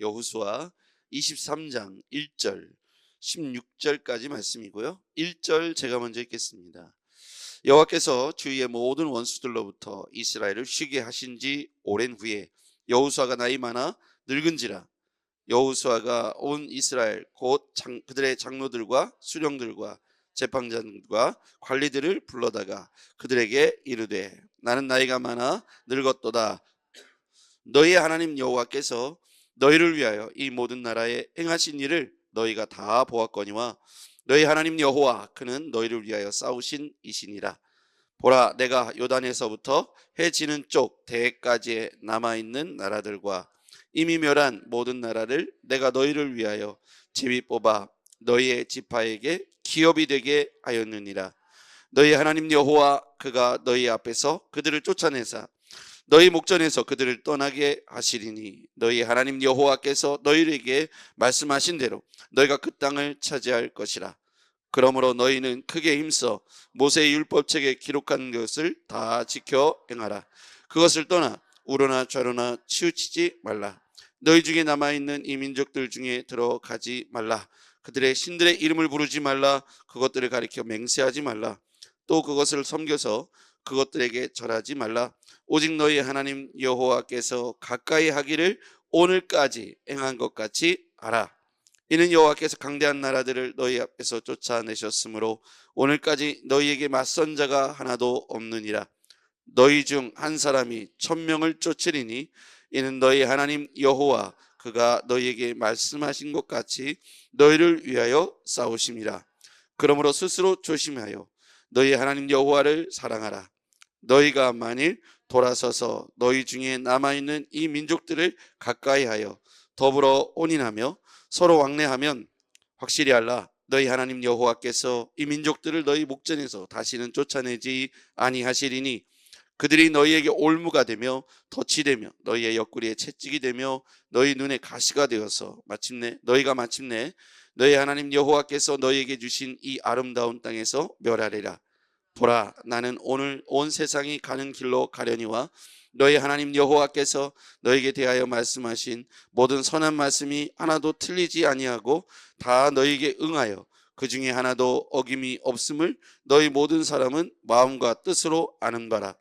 여호수아 23장 1절 16절까지 말씀이고요. 1절 제가 먼저 읽겠습니다. 여호와께서 주위의 모든 원수들로부터 이스라엘을 쉬게 하신 지 오랜 후에 여호수아가 나이 많아 늙은지라 여호수아가 온 이스라엘 곧 그들의 장로들과 수령들과 재판장들과 관리들을 불러다가 그들에게 이르되 나는 나이가 많아 늙었도다. 너희의 하나님 여호와께서 너희를 위하여 이 모든 나라에 행하신 일을 너희가 다 보았거니와 너희 하나님 여호와 그는 너희를 위하여 싸우신 이시니라. 보라, 내가 요단에서부터 해 지는 쪽 대까지에 남아있는 나라들과 이미 멸한 모든 나라를 내가 너희를 위하여 제비 뽑아 너희의 지파에게 기업이 되게 하였느니라. 너희 하나님 여호와 그가 너희 앞에서 그들을 쫓아내사 너희 목전에서 그들을 떠나게 하시리니 너희 하나님 여호와께서 너희에게 말씀하신 대로 너희가 그 땅을 차지할 것이라. 그러므로 너희는 크게 힘써 모세의 율법책에 기록한 것을 다 지켜 행하라. 그것을 떠나 우로나 좌로나 치우치지 말라. 너희 중에 남아있는 이 민족들 중에 들어가지 말라. 그들의 신들의 이름을 부르지 말라. 그것들을 가리켜 맹세하지 말라. 또 그것을 섬겨서 그것들에게 절하지 말라. 오직 너희 하나님 여호와께서 가까이 하기를 오늘까지 행한 것 같이 하라. 이는 여호와께서 강대한 나라들을 너희 앞에서 쫓아내셨으므로 오늘까지 너희에게 맞선 자가 하나도 없느니라. 너희 중 한 사람이 1000명을 쫓으리니 이는 너희 하나님 여호와 그가 너희에게 말씀하신 것 같이 너희를 위하여 싸우심이라. 그러므로 스스로 조심하여 너희 하나님 여호와를 사랑하라. 너희가 만일 돌아서서 너희 중에 남아있는 이 민족들을 가까이하여 더불어 온인하며 서로 왕래하면 확실히 알라. 너희 하나님 여호와께서 이 민족들을 너희 목전에서 다시는 쫓아내지 아니하시리니 그들이 너희에게 올무가 되며 덫이 되며 너희의 옆구리에 채찍이 되며 너희 눈에 가시가 되어서 너희가 마침내 너희 하나님 여호와께서 너희에게 주신 이 아름다운 땅에서 멸하리라. 보라, 나는 오늘 온 세상이 가는 길로 가려니와 너희 하나님 여호와께서 너희에게 대하여 말씀하신 모든 선한 말씀이 하나도 틀리지 아니하고 다 너희에게 응하여 그 중에 하나도 어김이 없음을 너희 모든 사람은 마음과 뜻으로 아는 바라.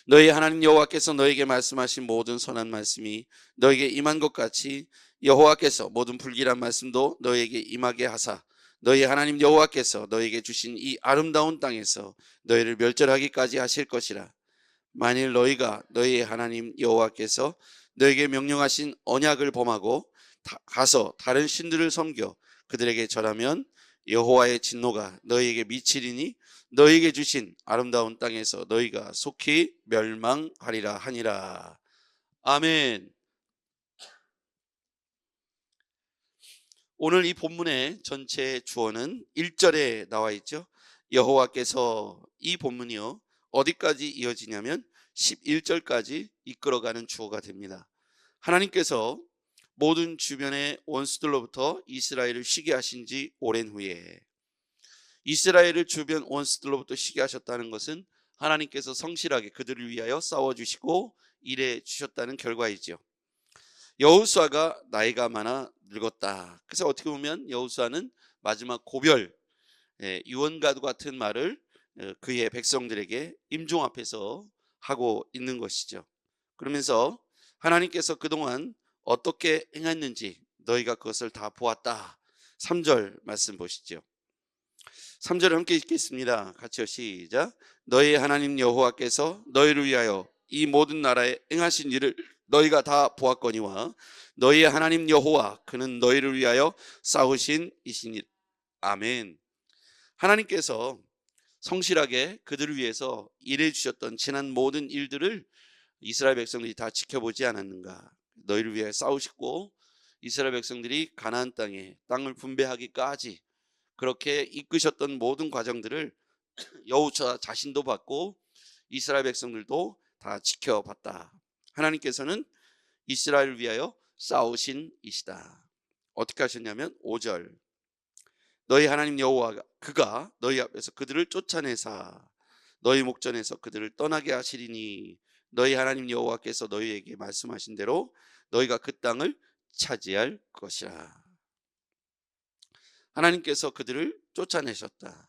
너희 하나님 여호와께서 너희에게 말씀하신 모든 선한 말씀이 너희에게 임한 것 같이 여호와께서 모든 불길한 말씀도 너희에게 임하게 하사 너희 하나님 여호와께서 너희에게 주신 이 아름다운 땅에서 너희를 멸절하기까지 하실 것이라. 만일 너희가 너희 하나님 여호와께서 너희에게 명령하신 언약을 범하고 가서 다른 신들을 섬겨 그들에게 절하면 여호와의 진노가 너희에게 미치리니 너희에게 주신 아름다운 땅에서 너희가 속히 멸망하리라 하니라. 아멘. 오늘 이 본문의 전체 주어는 1절에 나와 있죠. 여호와께서 이 본문이요 어디까지 이어지냐면 11절까지 이끌어가는 주어가 됩니다. 하나님께서 모든 주변의 원수들로부터 이스라엘을 쉬게 하신 지 오랜 후에 이스라엘을 주변 원수들로부터 쉬게 하셨다는 것은 하나님께서 성실하게 그들을 위하여 싸워주시고 일해 주셨다는 결과이죠. 여호수아가 나이가 많아 늙었다. 그래서 어떻게 보면 여호수아는 마지막 고별, 유언과도 같은 말을 그의 백성들에게 임종 앞에서 하고 있는 것이죠. 그러면서 하나님께서 그동안 어떻게 행했는지 너희가 그것을 다 보았다. 3절 말씀 보시죠. 3절을 함께 읽겠습니다. 같이요, 시작. 너희 하나님 여호와께서 너희를 위하여 이 모든 나라에 행하신 일을 너희가 다 보았거니와 너희의 하나님 여호와 그는 너희를 위하여 싸우신 이시니. 아멘. 하나님께서 성실하게 그들을 위해서 일해 주셨던 지난 모든 일들을 이스라엘 백성들이 다 지켜보지 않았는가. 너희를 위해 싸우시고 이스라엘 백성들이 가나안 땅을 분배하기까지 그렇게 이끄셨던 모든 과정들을 여호수아 자신도 봤고 이스라엘 백성들도 다 지켜봤다. 하나님께서는 이스라엘을 위하여 싸우신 이시다. 어떻게 하셨냐면 5절 너희 하나님 여호와가 그가 너희 앞에서 그들을 쫓아내사 너희 목전에서 그들을 떠나게 하시리니 너희 하나님 여호와께서 너희에게 말씀하신 대로 너희가 그 땅을 차지할 것이라. 하나님께서 그들을 쫓아내셨다.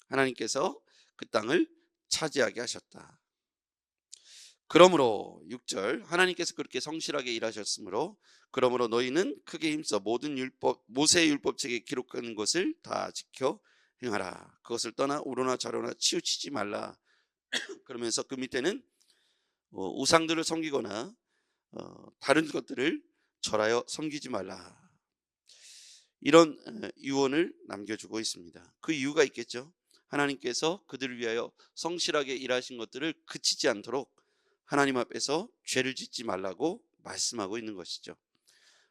하나님께서 그 땅을 차지하게 하셨다. 그러므로 6절 하나님께서 그렇게 성실하게 일하셨으므로 그러므로 너희는 크게 힘써 모든 율법 모세의 율법책에 기록하는 것을 다 지켜 행하라. 그것을 떠나 우로나 좌로나 치우치지 말라. 그러면서 그 밑에는 우상들을 섬기거나 다른 것들을 절하여 섬기지 말라. 이런 유언을 남겨주고 있습니다. 그 이유가 있겠죠. 하나님께서 그들을 위하여 성실하게 일하신 것들을 그치지 않도록 하나님 앞에서 죄를 짓지 말라고 말씀하고 있는 것이죠.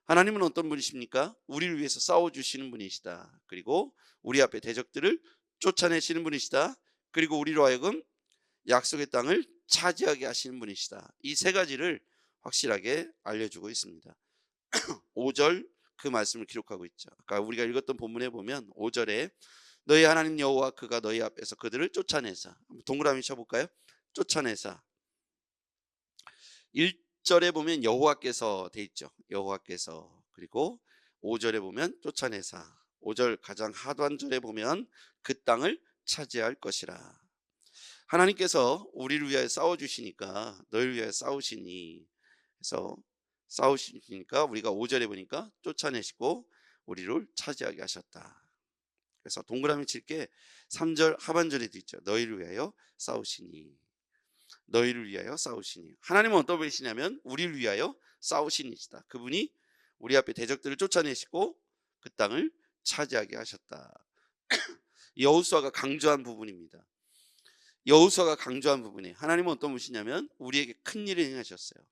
하나님은 어떤 분이십니까? 우리를 위해서 싸워주시는 분이시다. 그리고 우리 앞에 대적들을 쫓아내시는 분이시다. 그리고 우리로 하여금 약속의 땅을 차지하게 하시는 분이시다. 이 세 가지를 확실하게 알려주고 있습니다. 5절 그 말씀을 기록하고 있죠. 아까 우리가 읽었던 본문에 보면 5절에 너희 하나님 여호와 그가 너희 앞에서 그들을 쫓아내사. 동그라미 쳐볼까요? 쫓아내사. 1절에 보면 여호와께서 돼 있죠. 여호와께서. 그리고 5절에 보면 쫓아내사. 5절 가장 하단절에 보면 그 땅을 차지할 것이라. 하나님께서 우리를 위하여 싸워주시니까 너희를 위하여 싸우시니, 그래서 싸우시니까 우리가 5절에 보니까 쫓아내시고 우리를 차지하게 하셨다. 그래서 동그라미 칠게 3절 하반절에도 있죠. 너희를 위하여 싸우시니. 너희를 위하여 싸우시니. 하나님은 어떤 분이시냐면 우리를 위하여 싸우시니시다. 그분이 우리 앞에 대적들을 쫓아내시고 그 땅을 차지하게 하셨다. 여호수아가 강조한 부분입니다. 여호수아가 강조한 부분이 하나님은 어떤 분이시냐면 우리에게 큰 일을 행하셨어요.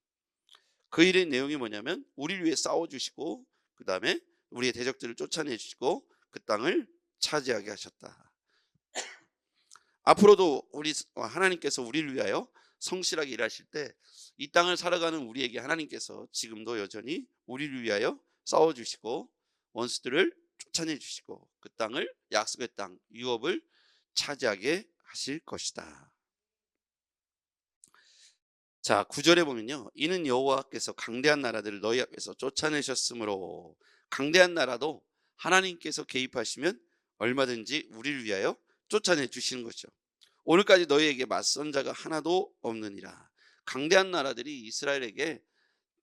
그 일의 내용이 뭐냐면 우리를 위해 싸워주시고 그 다음에 우리의 대적들을 쫓아내주시고 그 땅을 차지하게 하셨다. 앞으로도 하나님께서 우리를 위하여 성실하게 일하실 때 이 땅을 살아가는 우리에게 하나님께서 지금도 여전히 우리를 위하여 싸워주시고 원수들을 쫓아내주시고 그 땅을 약속의 땅 유업을 차지하게 하실 것이다. 자, 9절에 보면요. 이는 여호와께서 강대한 나라들을 너희 앞에서 쫓아내셨으므로. 강대한 나라도 하나님께서 개입하시면 얼마든지 우리를 위하여 쫓아내 주시는 것이죠. 오늘까지 너희에게 맞선 자가 하나도 없느니라. 강대한 나라들이 이스라엘에게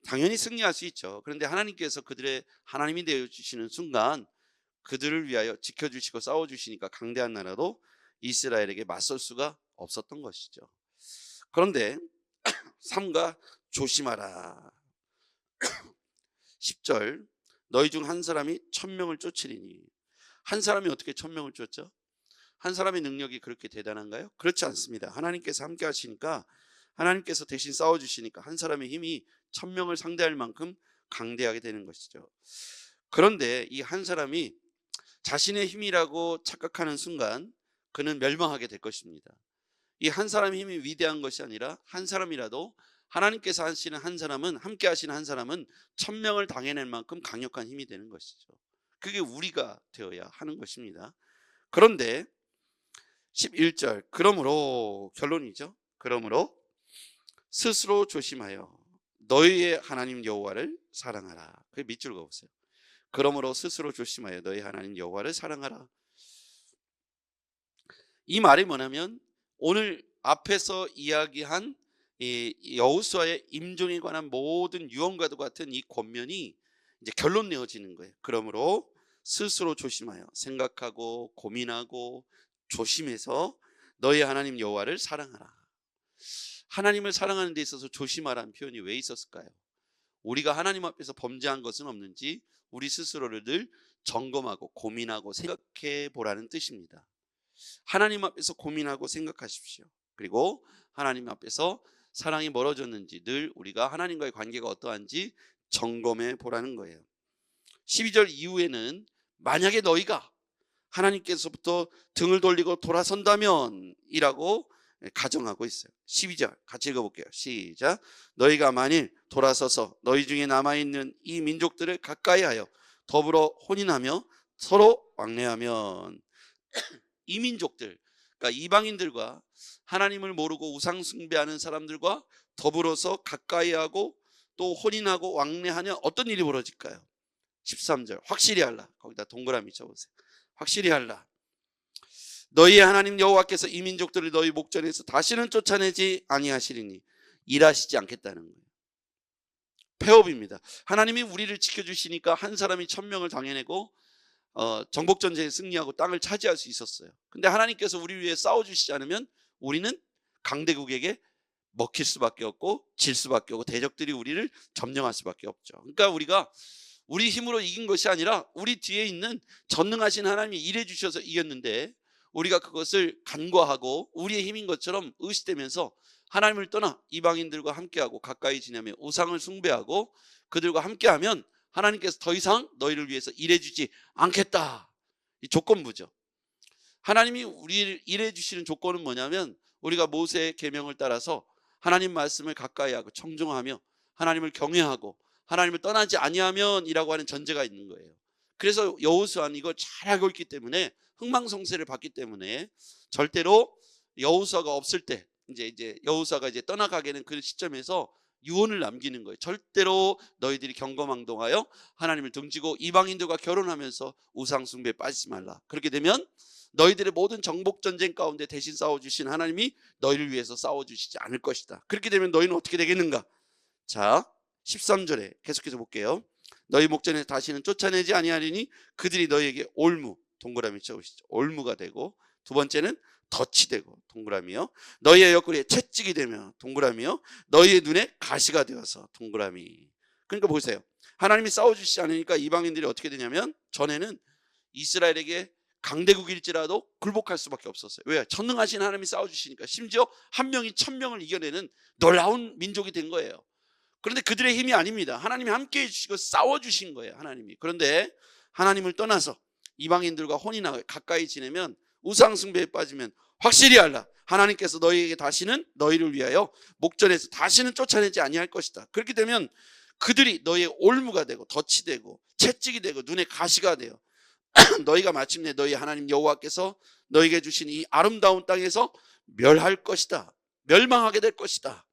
당연히 승리할 수 있죠. 그런데 하나님께서 그들의 하나님이 되어주시는 순간 그들을 위하여 지켜주시고 싸워주시니까 강대한 나라도 이스라엘에게 맞설 수가 없었던 것이죠. 그런데 삼가 조심하라. 10절 너희 중 한 사람이 1000명을 쫓으리니. 한 사람이 어떻게 1000명을 쫓죠? 한 사람의 능력이 그렇게 대단한가요? 그렇지 않습니다. 하나님께서 함께 하시니까, 하나님께서 대신 싸워주시니까 한 사람의 힘이 1000명을 상대할 만큼 강대하게 되는 것이죠. 그런데 이 한 사람이 자신의 힘이라고 착각하는 순간 그는 멸망하게 될 것입니다. 이 한 사람의 힘이 위대한 것이 아니라 한 사람이라도 하나님께서 하시는 한 사람은, 함께 하시는 한 사람은 1000명을 당해낼 만큼 강력한 힘이 되는 것이죠. 그게 우리가 되어야 하는 것입니다. 그런데 11절 그러므로 결론이죠. 그러므로 스스로 조심하여 너희의 하나님 여호와를 사랑하라. 그 밑줄 그어보세요. 그러므로 스스로 조심하여 너희 하나님 여호와를 사랑하라. 이 말이 뭐냐면 오늘 앞에서 이야기한 이 여호수아의 임종에 관한 모든 유언과도 같은 이 권면이 이제 결론 내어지는 거예요. 그러므로 스스로 조심하여 생각하고 고민하고 조심해서 너희 하나님 여호와를 사랑하라. 하나님을 사랑하는 데 있어서 조심하라는 표현이 왜 있었을까요? 우리가 하나님 앞에서 범죄한 것은 없는지 우리 스스로를 늘 점검하고 고민하고 생각해 보라는 뜻입니다. 하나님 앞에서 고민하고 생각하십시오. 그리고 하나님 앞에서 사랑이 멀어졌는지 늘 우리가 하나님과의 관계가 어떠한지 점검해 보라는 거예요. 12절 이후에는 만약에 너희가 하나님께서부터 등을 돌리고 돌아선다면 이라고 가정하고 있어요. 12절 같이 읽어볼게요. 시작. 너희가 만일 돌아서서 너희 중에 남아있는 이 민족들을 가까이하여 더불어 혼인하며 서로 왕래하면 이 민족들, 그러니까 이방인들과 하나님을 모르고 우상 숭배하는 사람들과 더불어서 가까이하고 또 혼인하고 왕래하냐 어떤 일이 벌어질까요? 13절 확실히 알라. 거기다 동그라미 쳐보세요. 확실히 알라. 너희의 하나님 여호와께서 이 민족들을 너희 목전에서 다시는 쫓아내지 아니하시리니 일하시지 않겠다는 거예요. 폐업입니다. 하나님이 우리를 지켜주시니까 한 사람이 1000명을 당해내고 정복전쟁에 승리하고 땅을 차지할 수 있었어요. 근데 하나님께서 우리 위해 싸워주시지 않으면 우리는 강대국에게 먹힐 수밖에 없고 질 수밖에 없고 대적들이 우리를 점령할 수밖에 없죠. 그러니까 우리가 우리 힘으로 이긴 것이 아니라 우리 뒤에 있는 전능하신 하나님이 일해 주셔서 이겼는데 우리가 그것을 간과하고 우리의 힘인 것처럼 의식되면서 하나님을 떠나 이방인들과 함께하고 가까이 지내며 우상을 숭배하고 그들과 함께하면 하나님께서 더 이상 너희를 위해서 일해주지 않겠다. 이 조건부죠. 하나님이 우리를 일해주시는 조건은 뭐냐면 우리가 모세의 계명을 따라서 하나님 말씀을 가까이 하고 청종하며 하나님을 경외하고 하나님을 떠나지 아니하면 이라고 하는 전제가 있는 거예요. 그래서 여호수아는 이걸 잘 알고 있기 때문에 흥망성쇠를 받기 때문에 절대로 여호수아가 없을 때 이제 여호수아가 이제 떠나가게는 그 시점에서 유언을 남기는 거예요. 절대로 너희들이 경거망동하여 하나님을 등지고 이방인들과 결혼하면서 우상 숭배에 빠지지 말라. 그렇게 되면 너희들의 모든 정복 전쟁 가운데 대신 싸워주신 하나님이 너희를 위해서 싸워주시지 않을 것이다. 그렇게 되면 너희는 어떻게 되겠는가? 자 13절에 계속해서 볼게요. 너희 목전에 다시는 쫓아내지 아니하리니 그들이 너희에게 올무 동그라미 쳐보시죠. 올무가 되고 두 번째는 덫이 되고 동그라미요. 너희의 옆구리에 채찍이 되며 동그라미요. 너희의 눈에 가시가 되어서 동그라미. 그러니까 보세요. 하나님이 싸워주시지 않으니까 이방인들이 어떻게 되냐면 전에는 이스라엘에게 강대국일지라도 굴복할 수밖에 없었어요. 왜? 전능하신 하나님이 싸워주시니까. 심지어 한 명이 1000명을 이겨내는 놀라운 민족이 된 거예요. 그런데 그들의 힘이 아닙니다. 하나님이 함께해 주시고 싸워주신 거예요. 하나님이. 그런데 하나님을 떠나서 이방인들과 혼인하고 가까이 지내면 우상 숭배에 빠지면 확실히 알라. 하나님께서 너희에게 다시는 너희를 위하여 목전에서 다시는 쫓아내지 아니할 것이다. 그렇게 되면 그들이 너희의 올무가 되고 덫이 되고 채찍이 되고 눈에 가시가 되어 너희가 마침내 너희 하나님 여호와께서 너희에게 주신 이 아름다운 땅에서 멸할 것이다. 멸망하게 될 것이다.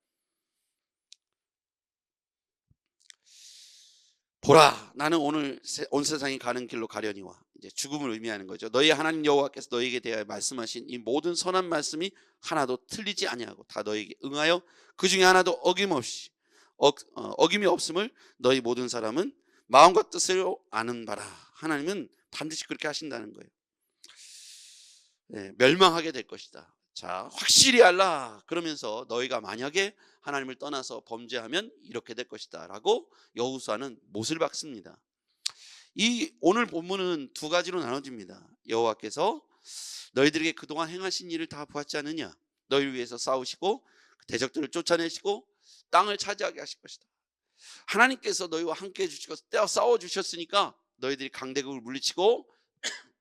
보라, 나는 오늘 온 세상이 가는 길로 가려니와. 이제 죽음을 의미하는 거죠. 너희 하나님 여호와께서 너희에게 대하여 말씀하신 이 모든 선한 말씀이 하나도 틀리지 아니하고 다 너희에게 응하여 그 중에 하나도 어김없이 어김이 없음을 너희 모든 사람은 마음과 뜻으로 아는 바라. 하나님은 반드시 그렇게 하신다는 거예요. 네, 멸망하게 될 것이다. 자, 확실히 알라. 그러면서 너희가 만약에 하나님을 떠나서 범죄하면 이렇게 될 것이다 라고 여호수아는 못을 박습니다. 이 오늘 본문은 두 가지로 나눠집니다. 여호와께서 너희들에게 그동안 행하신 일을 다 보았지 않느냐. 너희를 위해서 싸우시고 대적들을 쫓아내시고 땅을 차지하게 하실 것이다. 하나님께서 너희와 함께 해주시고 싸워주셨으니까 너희들이 강대국을 물리치고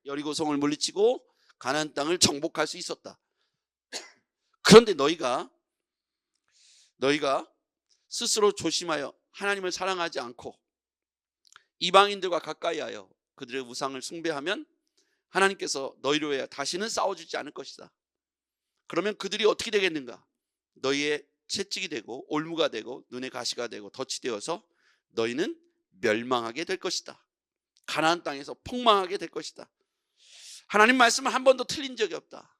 여리고성을 물리치고 가나안 땅을 정복할 수 있었다. 그런데 너희가 스스로 조심하여 하나님을 사랑하지 않고 이방인들과 가까이하여 그들의 우상을 숭배하면 하나님께서 너희로 해 다시는 싸워주지 않을 것이다. 그러면 그들이 어떻게 되겠는가? 너희의 채찍이 되고 올무가 되고 눈에 가시가 되고 덫이 되어서 너희는 멸망하게 될 것이다. 가나안 땅에서 폭망하게 될 것이다. 하나님 말씀은 한 번도 틀린 적이 없다.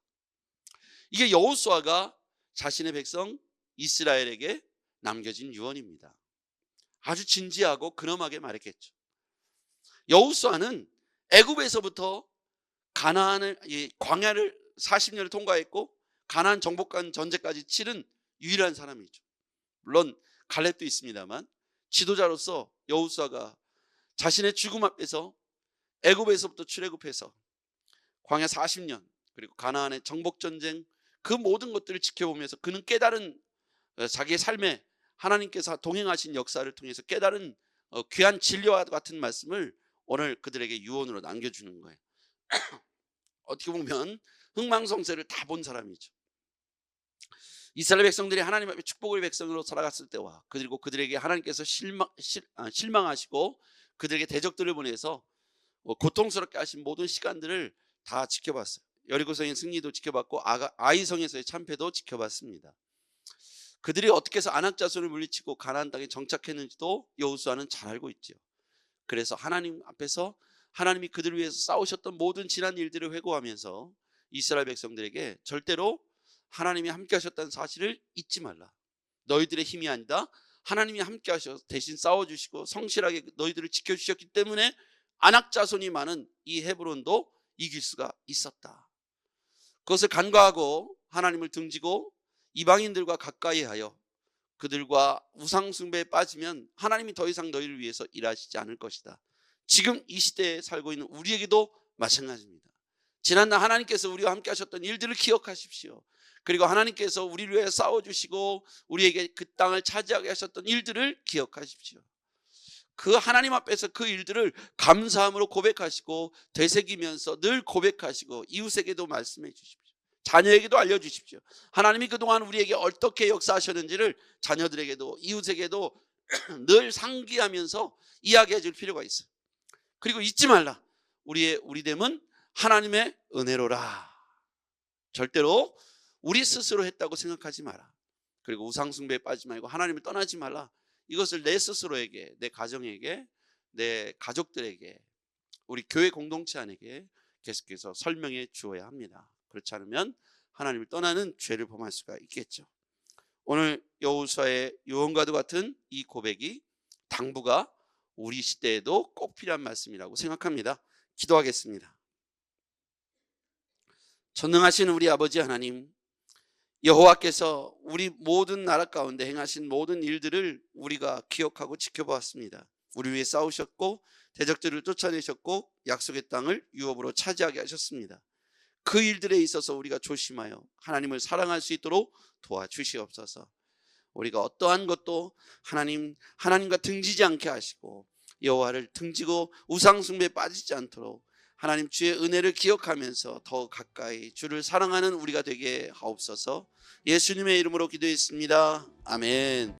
이게 여호수아가 자신의 백성 이스라엘에게 남겨진 유언입니다. 아주 진지하고 근엄하게 말했겠죠. 여호수아는 애굽에서부터 가나안을 광야를 40년을 통과했고 가나안 정복한 전제까지 치른 유일한 사람이죠. 물론 갈렙도 있습니다만 지도자로서 여호수아가 자신의 죽음 앞에서 애굽에서부터 출애굽해서 광야 40년 그리고 가나안의 정복 전쟁 그 모든 것들을 지켜보면서 그는 깨달은 자기의 삶에 하나님께서 동행하신 역사를 통해서 깨달은 귀한 진리와 같은 말씀을 오늘 그들에게 유언으로 남겨주는 거예요. 어떻게 보면 흥망성쇠를 다 본 사람이죠. 이스라엘 백성들이 하나님 앞에 축복의 백성으로 살아갔을 때와 그리고 그들에게 하나님께서 실망하시고 그들에게 대적들을 보내서 고통스럽게 하신 모든 시간들을 다 지켜봤어요. 여리고성의 승리도 지켜봤고 아이성에서의 참패도 지켜봤습니다. 그들이 어떻게 해서 아낙 자손을 물리치고 가나안 땅에 정착했는지도 여호수아는 잘 알고 있죠. 그래서 하나님 앞에서 하나님이 그들을 위해서 싸우셨던 모든 지난 일들을 회고하면서 이스라엘 백성들에게 절대로 하나님이 함께 하셨다는 사실을 잊지 말라. 너희들의 힘이 아니다. 하나님이 함께 하셔서 대신 싸워주시고 성실하게 너희들을 지켜주셨기 때문에 아낙 자손이 많은 이 헤브론도 이길 수가 있었다. 그것을 간과하고 하나님을 등지고 이방인들과 가까이 하여 그들과 우상 숭배에 빠지면 하나님이 더 이상 너희를 위해서 일하시지 않을 것이다. 지금 이 시대에 살고 있는 우리에게도 마찬가지입니다. 지난날 하나님께서 우리와 함께 하셨던 일들을 기억하십시오. 그리고 하나님께서 우리를 위해 싸워주시고 우리에게 그 땅을 차지하게 하셨던 일들을 기억하십시오. 그 하나님 앞에서 그 일들을 감사함으로 고백하시고 되새기면서 늘 고백하시고 이웃에게도 말씀해 주십시오. 자녀에게도 알려주십시오. 하나님이 그동안 우리에게 어떻게 역사하셨는지를 자녀들에게도 이웃에게도 늘 상기하면서 이야기해 줄 필요가 있어요. 그리고 잊지 말라. 우리 됨은 하나님의 은혜로라. 절대로 우리 스스로 했다고 생각하지 마라. 그리고 우상숭배에 빠지지 말고 하나님을 떠나지 말라. 이것을 내 스스로에게, 내 가정에게, 내 가족들에게, 우리 교회 공동체 안에게 계속해서 설명해 주어야 합니다. 그렇지 않으면 하나님을 떠나는 죄를 범할 수가 있겠죠. 오늘 여호수아의 유언과도 같은 이 고백이 당부가 우리 시대에도 꼭 필요한 말씀이라고 생각합니다. 기도하겠습니다. 전능하신 우리 아버지 하나님, 여호와께서 우리 모든 나라 가운데 행하신 모든 일들을 우리가 기억하고 지켜보았습니다. 우리 위해 싸우셨고 대적들을 쫓아내셨고 약속의 땅을 유업으로 차지하게 하셨습니다. 그 일들에 있어서 우리가 조심하여 하나님을 사랑할 수 있도록 도와주시옵소서. 우리가 어떠한 것도 하나님과 등지지 않게 하시고 여호와를 등지고 우상 숭배에 빠지지 않도록 하나님 주의 은혜를 기억하면서 더 가까이 주를 사랑하는 우리가 되게 하옵소서. 예수님의 이름으로 기도했습니다. 아멘.